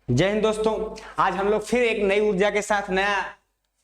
जय हिंद दोस्तों। आज हम लोग फिर एक नई ऊर्जा के साथ नया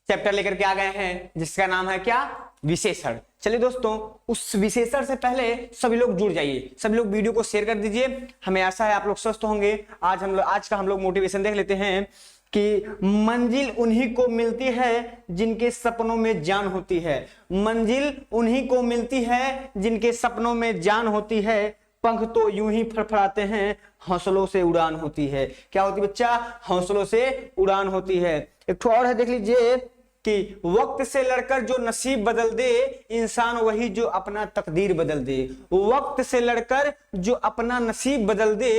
चैप्टर लेकर के आ गए हैं जिसका नाम है क्या, विशेषण। चलिए दोस्तों, उस विशेषण से पहले सभी लोग जुड़ जाइए, सभी लोग वीडियो को शेयर कर दीजिए। हमें आशा है आप लोग स्वस्थ होंगे। आज का हम लोग मोटिवेशन देख लेते हैं कि मंजिल उन्हीं को मिलती है जिनके सपनों में जान होती है। मंजिल उन्हीं को मिलती है जिनके सपनों में जान होती है। पंख तो यूं ही फड़फड़ाते हैं, हौसलों से उड़ान होती है। क्या होती है बच्चा? हौसलों से उड़ान होती है। एक तो और है, देख लीजिए कि वक्त से लड़कर जो नसीब बदल दे, इंसान वही जो अपना तकदीर बदल दे। वक्त से लड़कर जो अपना नसीब बदल दे,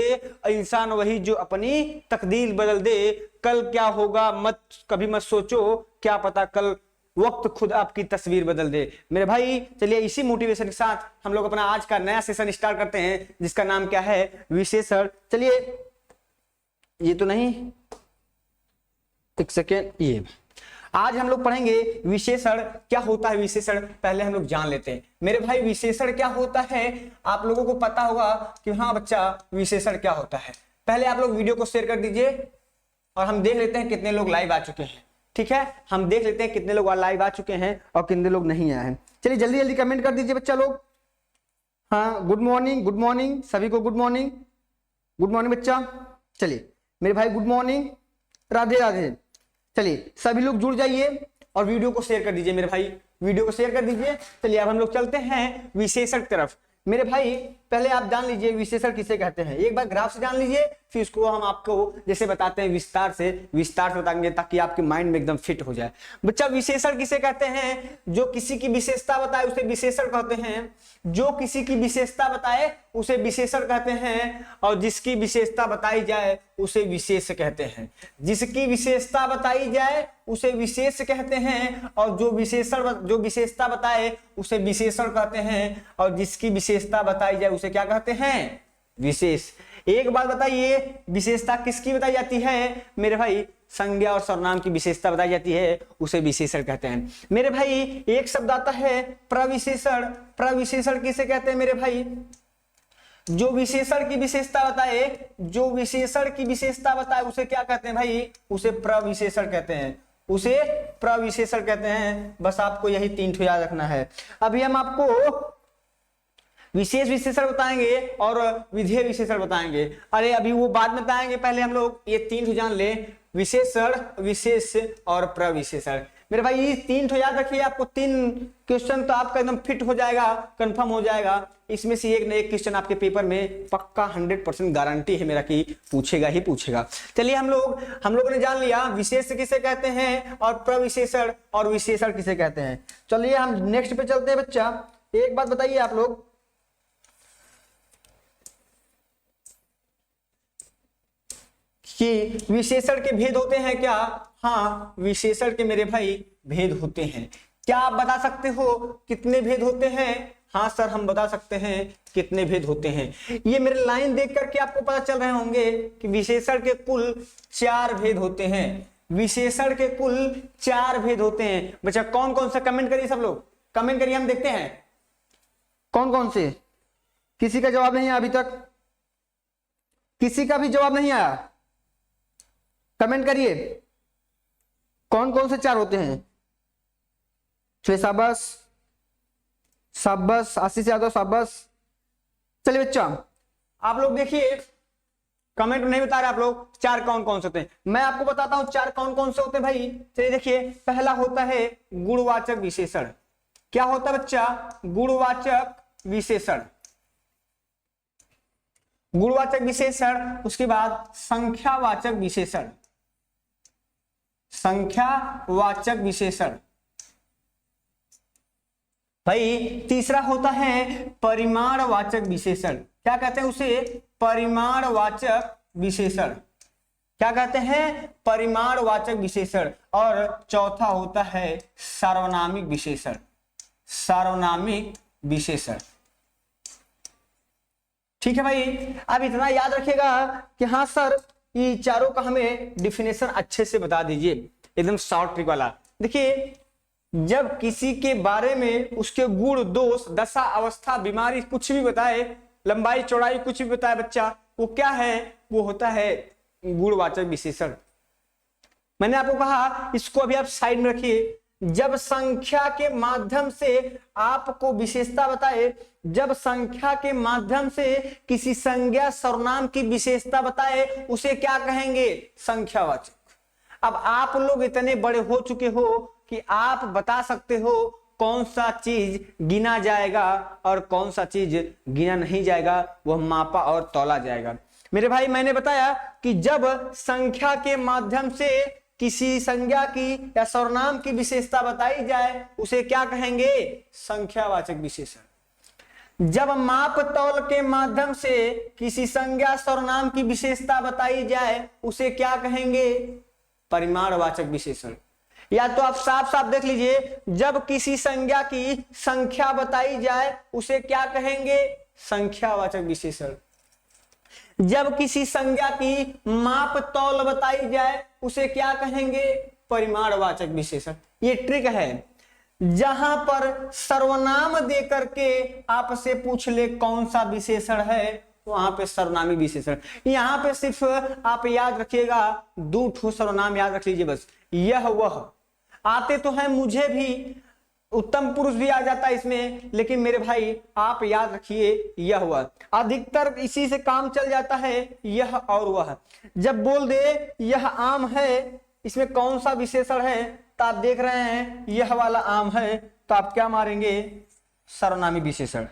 इंसान वही जो अपनी तकदीर बदल दे। कल क्या होगा कभी मत सोचो, क्या पता कल वक्त खुद आपकी तस्वीर बदल दे। मेरे भाई चलिए इसी मोटिवेशन के साथ हम लोग अपना आज का नया सेशन स्टार्ट करते हैं जिसका नाम क्या है, विशेषण। चलिए ये तो नहीं, एक सेकेंड, ये आज हम लोग पढ़ेंगे विशेषण। क्या होता है विशेषण, पहले हम लोग जान लेते हैं। मेरे भाई विशेषण क्या होता है आप लोगों को पता होगा कि हाँ बच्चा विशेषण क्या होता है। पहले आप लोग वीडियो को शेयर कर दीजिए और हम देख लेते हैं कितने लोग लाइव आ चुके हैं। ठीक है, हम देख लेते हैं कितने लोग लाइव आ चुके हैं और कितने लोग नहीं आए हैं। चलिए जल्दी जल्दी कमेंट कर दीजिए बच्चा लोग। हाँ, गुड मॉर्निंग, गुड मॉर्निंग सभी को, गुड मॉर्निंग, गुड मॉर्निंग बच्चा। चलिए मेरे भाई गुड मॉर्निंग, राधे राधे। चलिए सभी लोग जुड़ जाइए और वीडियो को शेयर कर दीजिए। मेरे भाई वीडियो को शेयर कर दीजिए। चलिए अब हम लोग चलते हैं विशेषण की तरफ। मेरे भाई पहले आप जान लीजिए विशेषण किसे कहते हैं। एक बार ग्राफ से जान लीजिए, फिर उसको हम आपको जैसे बताते हैं विस्तार से बताएंगे ताकि आपके माइंड में एकदम फिट हो जाए। बच्चा विशेषण किसे कहते हैं? जो किसी की विशेषता बताए उसे विशेषण कहते हैं। जो किसी की विशेषता बताए उसे विशेषण कहते हैं, और जिसकी विशेषता बताई जाए उसे विशेष कहते हैं। जिसकी विशेषता बताई जाए उसे विशेष कहते हैं, और जो विशेषता बताए उसे विशेषण कहते हैं, और जिसकी विशेषता बताई जाए उसे क्या कहते हैं? विशेष। एक बात बताइए, विशेषता किसकी बताई जाती है? मेरे भाई संज्ञा और सर्वनाम की विशेषता बताई जाती है, उसे विशेषण कहते हैं। मेरे भाई एक शब्द आता है प्रविशेषण। प्रविशेषण किसे कहते हैं मेरे भाई? जो विशेषण की विशेषता बताए, जो विशेषण की विशेषता बताए उसे क्या कहते हैं भाई? उसे प्रविशेषण कहते हैं, उसे प्रविशेषण कहते हैं। बस आपको यही 3 ठो याद रखना है। अभी हम आपको विशेष विशेषण बताएंगे और विधेय विशेषण बताएंगे। अरे अभी वो बाद में बताएंगे, पहले हम लोग ये 3 ठो जान ले, विशेषण, विशेष और प्रविशेषण। मेरे भाई ये 3 ठो याद रखिए। आपको 3 क्वेश्चन तो आपका एकदम फिट हो जाएगा, कंफर्म हो जाएगा। इसमें से एक न एक क्वेश्चन आपके पेपर में पक्का 100% गारंटी है मेरा कि पूछेगा ही पूछेगा। चलिए हम लोगों ने जान लिया विशेष किसे कहते हैं और प्रविशेषण और विशेषण किसे कहते हैं। चलिए हम नेक्स्ट पे चलते हैं बच्चा। एक बात बताइए आप लोग कि विशेषण के भेद होते हैं क्या? हाँ, विशेषण के मेरे भाई भेद होते हैं। क्या आप बता सकते हो कितने भेद होते हैं? हाँ सर हम बता सकते हैं कितने भेद होते हैं। ये मेरे लाइन देख करके आपको पता चल रहे होंगे कि विशेषण के कुल 4 भेद होते हैं। विशेषण के कुल 4 भेद होते हैं। बच्चा कौन कौन सा कमेंट करिए, सब लोग कमेंट करिए, हम देखते हैं कौन कौन से। किसी का जवाब नहीं आया अभी तक, किसी का भी जवाब नहीं आया, कमेंट करिए कौन कौन से 4 होते हैं। शाबाश शाबाश, आशीष यादव शाबाश। चलिए बच्चा आप लोग देखिए, कमेंट नहीं बता रहे आप लोग 4 कौन कौन से होते हैं। मैं आपको बताता हूं 4 कौन कौन से होते हैं भाई। चलिए देखिए, पहला होता है गुणवाचक विशेषण। क्या होता है बच्चा? गुणवाचक विशेषण। गुणवाचक विशेषण, उसके बाद संख्यावाचक विशेषण। संख्यावाचक विशेषण भाई। तीसरा होता है परिमाणवाचक विशेषण। क्या कहते हैं उसे? परिमाणवाचक विशेषण। क्या कहते हैं? परिमाणवाचक विशेषण। और चौथा होता है सार्वनामिक विशेषण। सार्वनामिक विशेषण। ठीक है भाई, अब इतना याद रखिएगा कि हाँ सर ये चारों का हमें डिफिनेशन अच्छे से बता दीजिए, एकदम शॉर्ट ट्रिक वाला। देखिए, जब किसी के बारे में उसके गुण, दोष, दशा, अवस्था, बीमारी कुछ भी बताए, लंबाई चौड़ाई कुछ भी बताए बच्चा, वो क्या है? वो होता है गुणवाचक विशेषण। मैंने आपको कहा इसको अभी आप साइड में रखिए। जब संख्या के माध्यम से आपको विशेषता बताए, जब संख्या के माध्यम से किसी संज्ञा सर्वनाम की विशेषता बताए उसे क्या कहेंगे? संख्यावाचक। अब आप लोग इतने बड़े हो चुके हो कि आप बता सकते हो कौन सा चीज गिना जाएगा और कौन सा चीज गिना नहीं जाएगा, वह मापा और तौला जाएगा। मेरे भाई मैंने बताया कि जब संख्या के माध्यम से किसी संज्ञा की या सर्वनाम की विशेषता बताई जाए उसे क्या कहेंगे? संख्यावाचक विशेषण। जब माप तौल के माध्यम से किसी संज्ञा सर्वनाम की विशेषता बताई जाए उसे क्या कहेंगे? परिमाणवाचक विशेषण। या तो आप साफ साफ देख लीजिए, जब किसी संज्ञा की संख्या बताई जाए उसे क्या कहेंगे? संख्यावाचक विशेषण। जब किसी संज्ञा की माप तौल बताई जाए उसे क्या कहेंगे? परिमाणवाचक विशेषण। ये ट्रिक है, जहां पर सर्वनाम दे करके आपसे पूछ ले कौन सा विशेषण है, वहां पे सर्वनामी विशेषण। यहां पे सिर्फ आप याद रखिएगा, 2 ठो सर्वनाम याद रख लीजिए बस। यह वह आते तो हैं, मुझे भी उत्तम पुरुष भी आ जाता है इसमें, लेकिन मेरे भाई आप याद रखिए यह वह। अधिकतर इसी से काम चल जाता है, यह और वह। जब बोल दे यह आम है, इसमें कौन सा विशेषण है, तो आप देख रहे हैं यह वाला आम है, तो आप क्या मारेंगे? सर्वनामी विशेषण।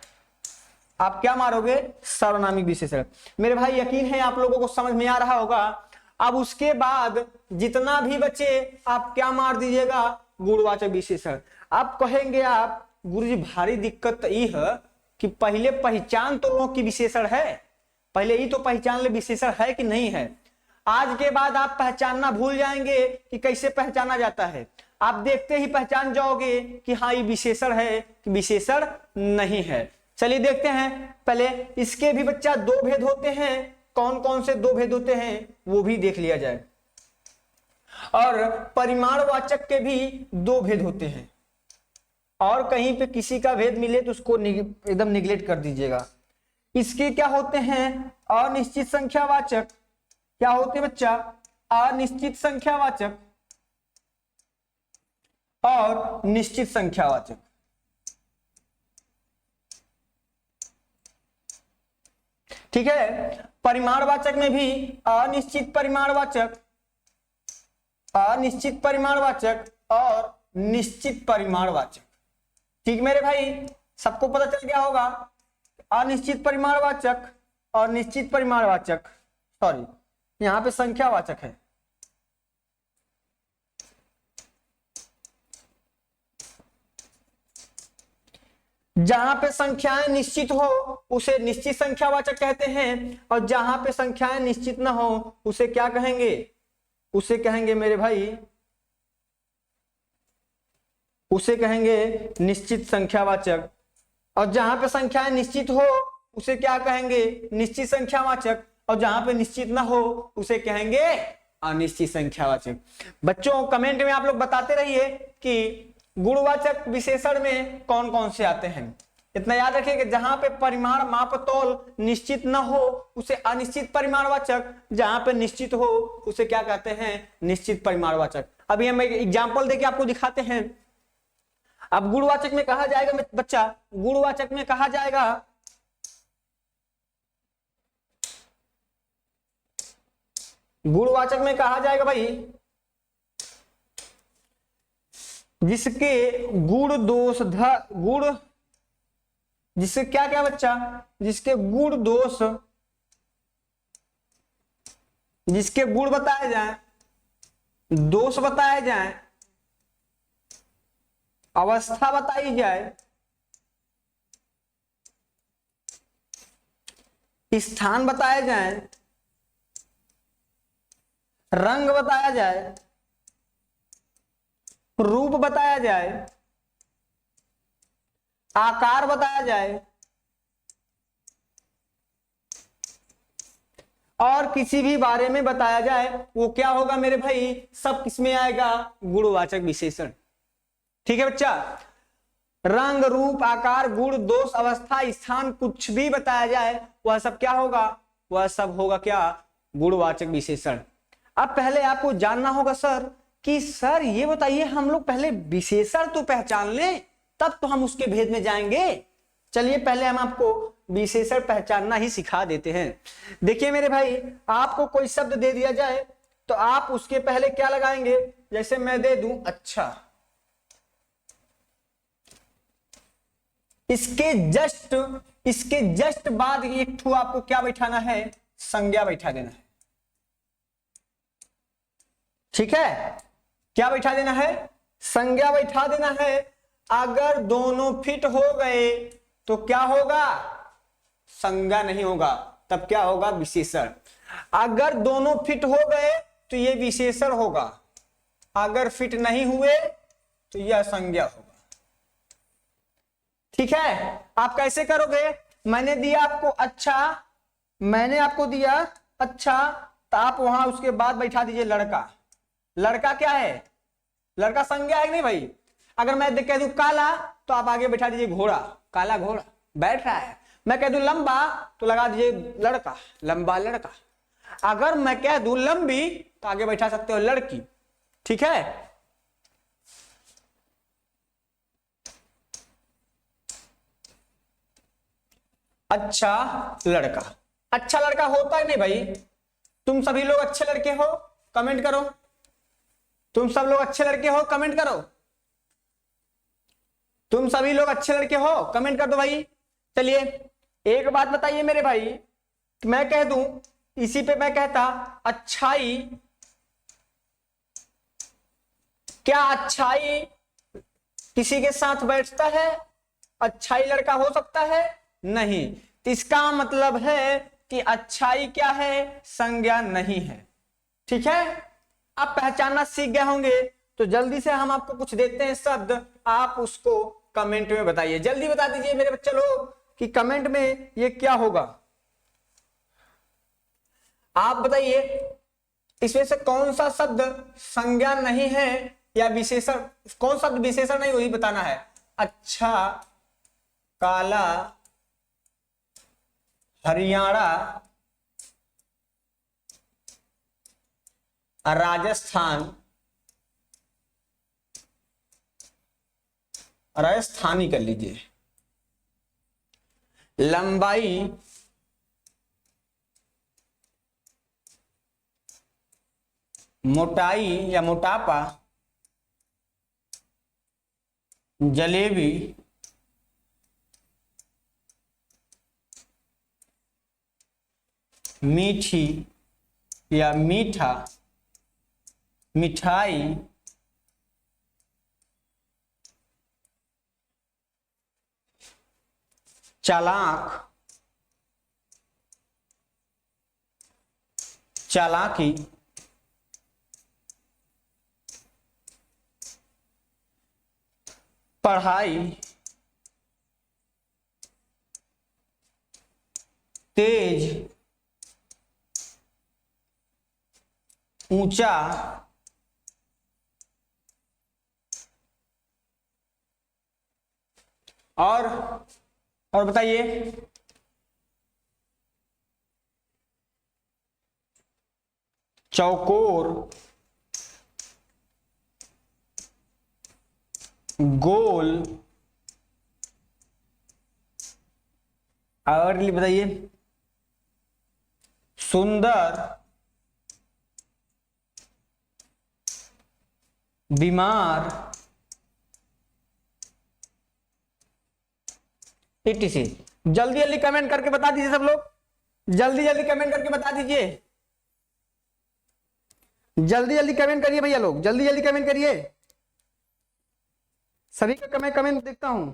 आप क्या मारोगे? सर्वनामी विशेषण। मेरे भाई यकीन है आप लोगों को समझ में आ रहा होगा। अब उसके बाद जितना भी बचे आप क्या मार दीजिएगा? गुणवाचक विशेषण। आप कहेंगे आप गुरुजी भारी दिक्कत ये है कि पहले पहचान तो लोगों की विशेषण है, पहले ही तो पहचान ले विशेषण है कि नहीं है। आज के बाद आप पहचानना भूल जाएंगे कि कैसे पहचाना जाता है। आप देखते ही पहचान जाओगे कि हाँ ये विशेषण है कि विशेषण नहीं है। चलिए देखते हैं। पहले इसके भी बच्चा 2 भेद होते हैं। कौन कौन से 2 भेद होते हैं वो भी देख लिया जाए। और परिमाणवाचक के भी 2 भेद होते हैं, और कहीं पे किसी का भेद मिले तो उसको एकदम निगलेक्ट कर दीजिएगा। इसके क्या होते हैं? अनिश्चित संख्यावाचक। क्या होते हैं बच्चा? अनिश्चित संख्यावाचक और निश्चित संख्यावाचक। ठीक है। परिमाणवाचक में भी अनिश्चित परिमाणवाचक, अनिश्चित परिमाणवाचक और निश्चित परिमाणवाचक। ठीक मेरे भाई, सबको पता चल गया होगा। अनिश्चित परिमाणवाचक और निश्चित परिमाणवाचक, सॉरी यहां पे संख्यावाचक है। जहां पे संख्याएं निश्चित हो उसे निश्चित संख्यावाचक कहते हैं, और जहां पे संख्याएं निश्चित ना हो उसे क्या कहेंगे? उसे कहेंगे मेरे भाई, उसे कहेंगे निश्चित संख्यावाचक। और जहां पे संख्याएं निश्चित हो उसे क्या कहेंगे? निश्चित संख्यावाचक। और जहां पे निश्चित ना हो उसे कहेंगे अनिश्चित संख्यावाचक। बच्चों कमेंट में आप लोग बताते रहिए कि गुणवाचक विशेषण में कौन कौन से आते हैं। इतना याद रखिए कि जहां पे परिमाण माप तौल निश्चित न हो उसे अनिश्चित परिमाणवाचक, जहां पे निश्चित हो उसे क्या कहते हैं? निश्चित परिमाणवाचक। अभी हम एक एग्जांपल देके आपको दिखाते हैं। अब गुणवाचक में कहा जाएगा बच्चा, गुणवाचक में कहा जाएगा गुणवाचक में कहा जाएगा भाई जिसके गुण दोष गुण, जिससे क्या क्या बच्चा? जिसके गुण दोष, जिसके गुण बताए जाएं, दोष बताए जाएं, अवस्था बताई जाए, स्थान बताए जाए, रंग बताया जाए, रूप बताया जाए, आकार बताया जाए, और किसी भी बारे में बताया जाए, वो क्या होगा मेरे भाई? सब किसमें आएगा? गुणवाचक विशेषण। ठीक है बच्चा। रंग, रूप, आकार, गुण, दोष, अवस्था, स्थान, कुछ भी बताया जाए वह सब क्या होगा? वह सब होगा क्या? गुणवाचक विशेषण। अब पहले आपको जानना होगा सर कि सर ये बताइए, हम लोग पहले विशेषण तो पहचान लें तब तो हम उसके भेद में जाएंगे। चलिए पहले हम आपको विशेषण पहचानना ही सिखा देते हैं। देखिए मेरे भाई, आपको कोई शब्द दे दिया जाए तो आप उसके पहले क्या लगाएंगे? जैसे मैं दे दूं अच्छा, इसके जस्ट बाद एक ठू आपको क्या बैठाना है? संज्ञा बैठा देना है। ठीक है, क्या बैठा देना है? संज्ञा बैठा देना है। अगर दोनों फिट हो गए तो क्या होगा? संज्ञा नहीं होगा, तब क्या होगा? विशेषण। अगर दोनों फिट हो गए तो ये विशेषण होगा, अगर फिट नहीं हुए तो यह संज्ञा होगा। ठीक है, आप कैसे करोगे? मैंने दिया आपको अच्छा, मैंने आपको दिया अच्छा, तो आप वहां उसके बाद बैठा दीजिए लड़का। लड़का क्या है? लड़का संज्ञा है नहीं भाई? अगर मैं कह दूं काला तो आप आगे बैठा दीजिए घोड़ा, काला घोड़ा बैठ रहा है। मैं कह दूं लंबा तो लगा दीजिए लड़का, लंबा लड़का। अगर मैं कह दूं लंबी तो आगे बैठा सकते हो लड़की। ठीक है, अच्छा लड़का। अच्छा लड़का होता है नहीं भाई? तुम सभी लोग अच्छे लड़के हो, कमेंट करो। तुम सब लोग अच्छे लड़के हो, कमेंट करो। तुम सभी लोग अच्छे लड़के हो, कमेंट कर दो भाई। चलिए एक बात बताइए मेरे भाई, मैं कह दूं इसी पे, मैं कहता अच्छाई, क्या अच्छाई किसी के साथ बैठता है? अच्छाई लड़का हो सकता है? नहीं। तो इसका मतलब है कि अच्छाई क्या है? संज्ञा नहीं है। ठीक है, आप पहचानना सीख गए होंगे। तो जल्दी से हम आपको कुछ देते हैं शब्द, आप उसको कमेंट में बताइए। जल्दी बता दीजिए मेरे बच्चे लोग कि कमेंट में ये क्या होगा। आप बताइए इसमें से कौन सा शब्द संज्ञा नहीं है या विशेषण? कौन शब्द विशेषण नहीं, वही बताना है। अच्छा, काला, हरियाणा, राजस्थान, राजस्थानी कर लीजिए। लंबाई, मोटाई या मोटापा, जलेबी, मीठी या मीठा, मिठाई, चालाक, चालाकी, पढ़ाई, तेज, ऊंचा, और बताइए चौकोर, गोल, और बताइए सुंदर, बीमार, etc। जल्दी जल्दी कमेंट करके बता दीजिए सब लोग, जल्दी जल्दी कमेंट करके बता दीजिए, जल्दी जल्दी कमेंट करिए भैया लोग, जल्दी जल्दी कमेंट करिए। सभी का मैं कमेंट देखता हूं।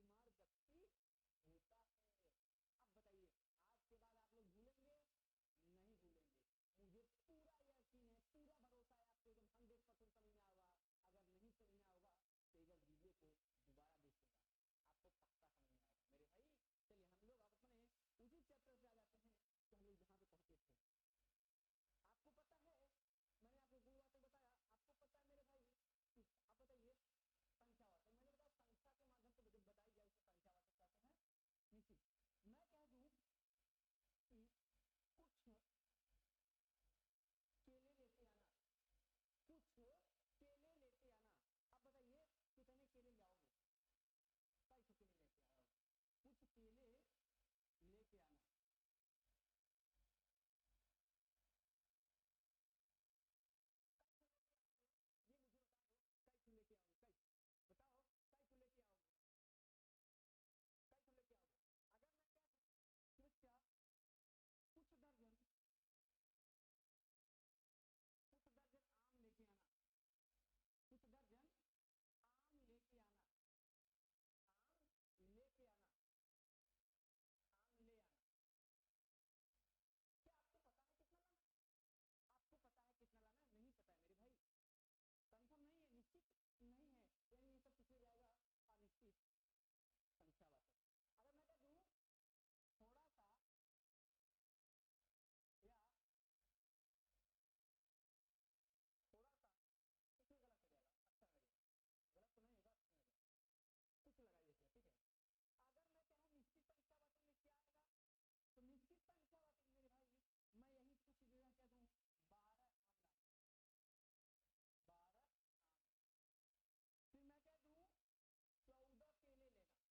बीमार व्यक्ति होता है। अब बताइए आज के बाद आप लोग भूलेंगे? नहीं भूलेंगे। मुझे पूरा यकीन है, पूरा भरोसा है आपको, जब 100% समझ में आएगा। अगर नहीं समझ में आएगा तो एक बार वीडियो को दोबारा देखिएगा, आपको पक्का समझ में आएगा मेरे भाई। चलिए हम लोग अब अपने उसी चैप्टर पे आ जाते हैं तो हम लोग जहाँ पे पढ़ते थे। आपको पता है, मैंने आपको गुरु बातें बताया, आपको पता है मेरे भाई। आप बताइए संख्यावाचक, मैंने बताया संख्या के माध्यम से जब बताई जाए उसे संख्यावाचक कहते हैं। निश्चित मैं कह दूं कि कुछ केले लेते आना, कुछ केले लेते आना। अब बताइए कितने केले लाओगे? 250 केले लेते आओ। कुछ केले लेके आना, ये मुझे बता दो, कई लेके आओगे? कई बताओ, कई लेके आओगे? कई लेके आओगे? अगर मैं कह दूं कि बच्चा कुछ दर्जन आम लेके आना, कुछ दर्जन आम लेके आना, आम लेके आना, आम ले आना। क्या आपको पता है कितना लाना? आपको पता है कितना लाना? नहीं पता है मेरे भाई, कंफर्म नहीं है, निश्चित नहीं है, यानी ये सब कुछ हो जाएगा अनिश्चित संख्यावाचक। अगर मैं कह दूं थोड़ा सा या थोड़ा सा, इसमें गलत हो जाएगा, अच्छा लगेगा, गलत तो नहीं होगा, अच्छा लगेगा, कुछ लगाइए इसमें, ठीक है। अगर मैं कहूँ निश्चित संख्यावाचक में क्या आएगा, तो निश्चित संख्यावाचक मेरे भाई मैं यही कुछ जगह कह दूं 12 आम लाना,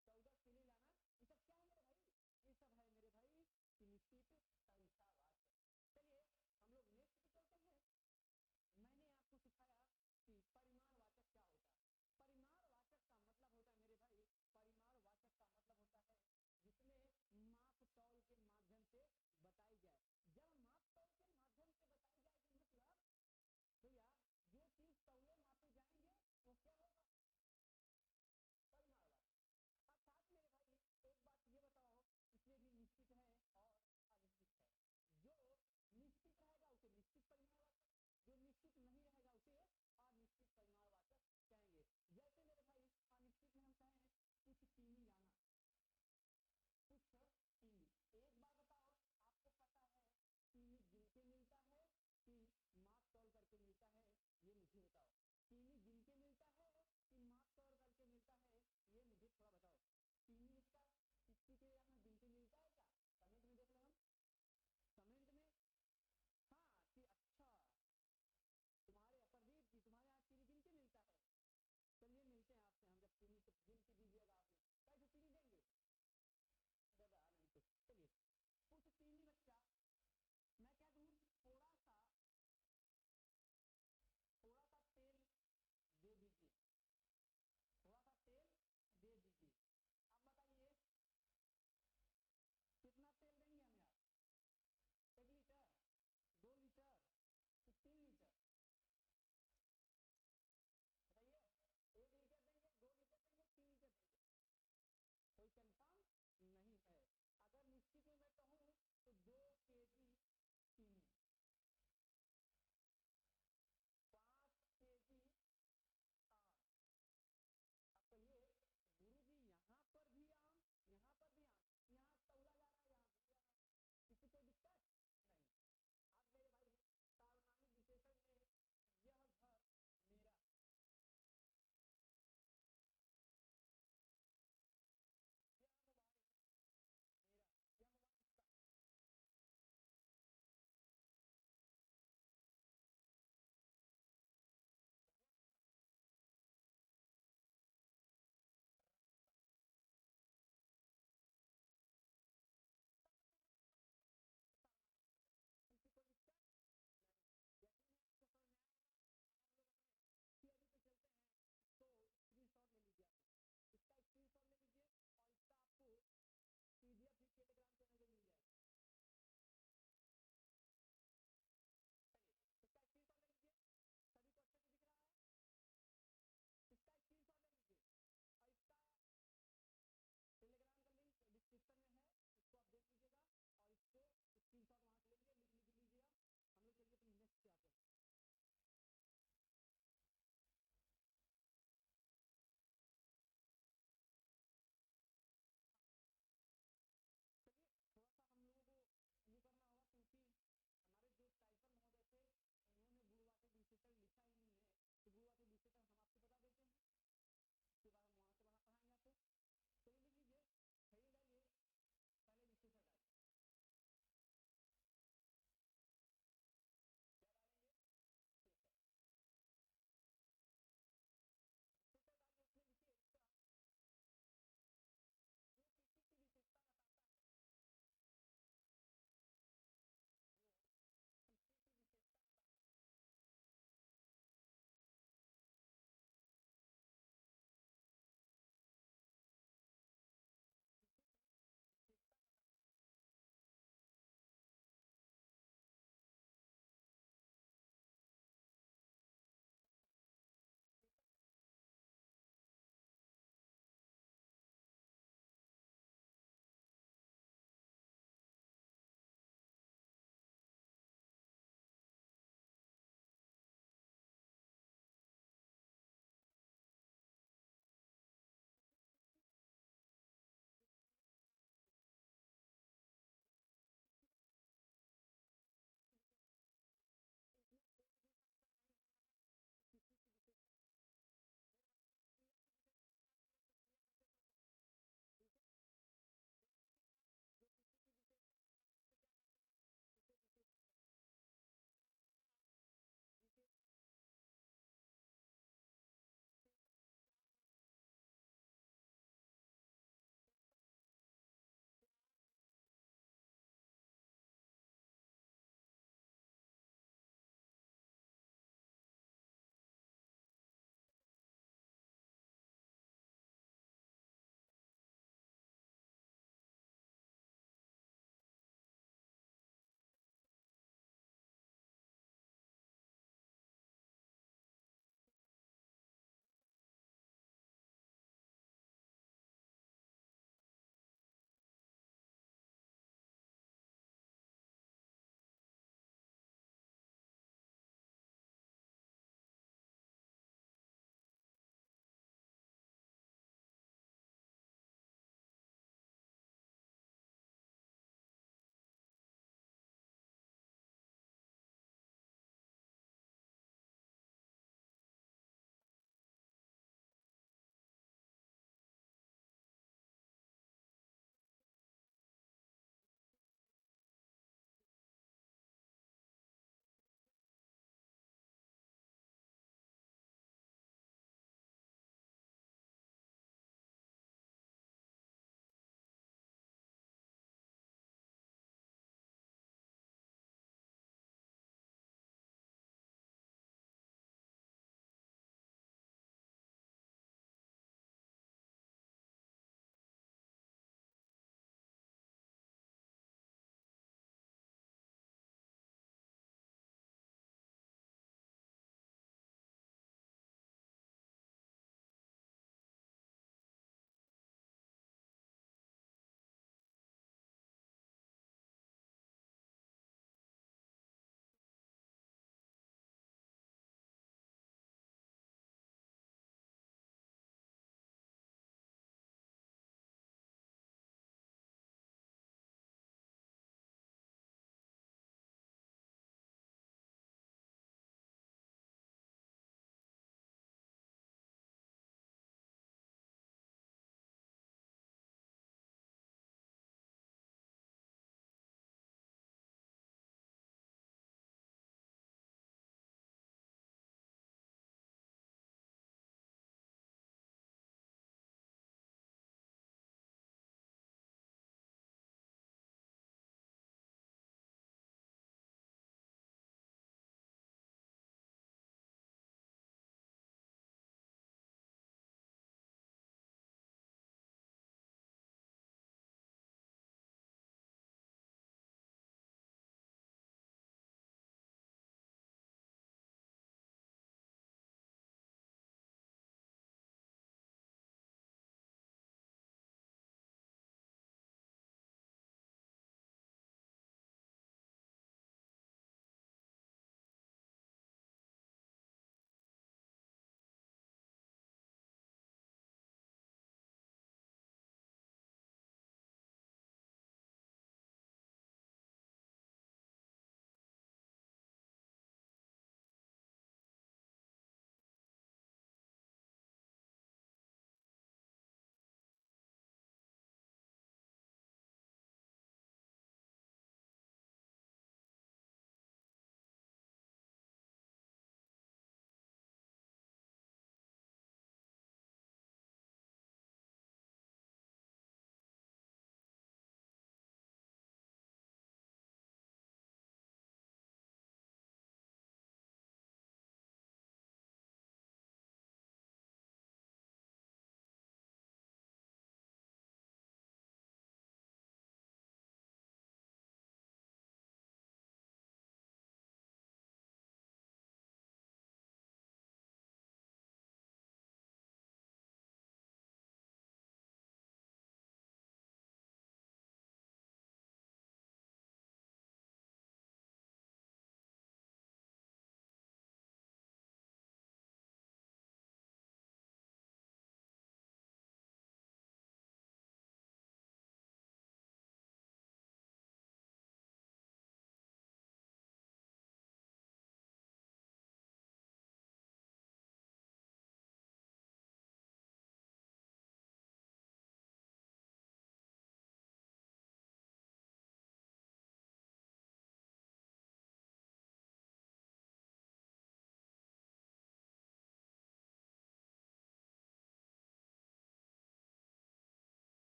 12 आम। फिर मैं कह दूं 14 केले लेना, 14 केले लेके आना। ये सब क्या है? 14 केले लाना, ये सब क्या है मेरे भाई? ये सब है मेरे भाई निश्चित संख्यावाचक। चलिए हम लोग नेक्स्ट पे चलते हैं। मैंने आपको सिखाया कि परिमाणवाचक क्या होता है। परिमाणवाचक का मतलब होता है मेरे भाई, परिमाणवाचक का मतलब होता है जिसमें माप तौल के माध्यम से बताई जाए। जब माप तौल के माध्यम से बताई जाएगी मतलब भैया जो चीज तौले मापे जाएंगे वो क्या होगा? परिमाणवाचक। अर्थात मेरे भाई एक बात ये बताओ, इसमें भी निश्चित है और अनिश्चित है। जो निश्चित रहेगा उसे निश्चित परिमाणवाचक, जो निश्चित नहीं रहेगा उसे अनिश्चित परिमाणवाचक कहेंगे। जैसे मेरे भाई अनिश्चित में हम कहें कुछ चीनी लाना, कुछ चीनी। एक बार बताओ, आपको पता है चीनी गिन के मिलता है कि माप तौल करके मिलता है? ये मुझे बताओ, चीनी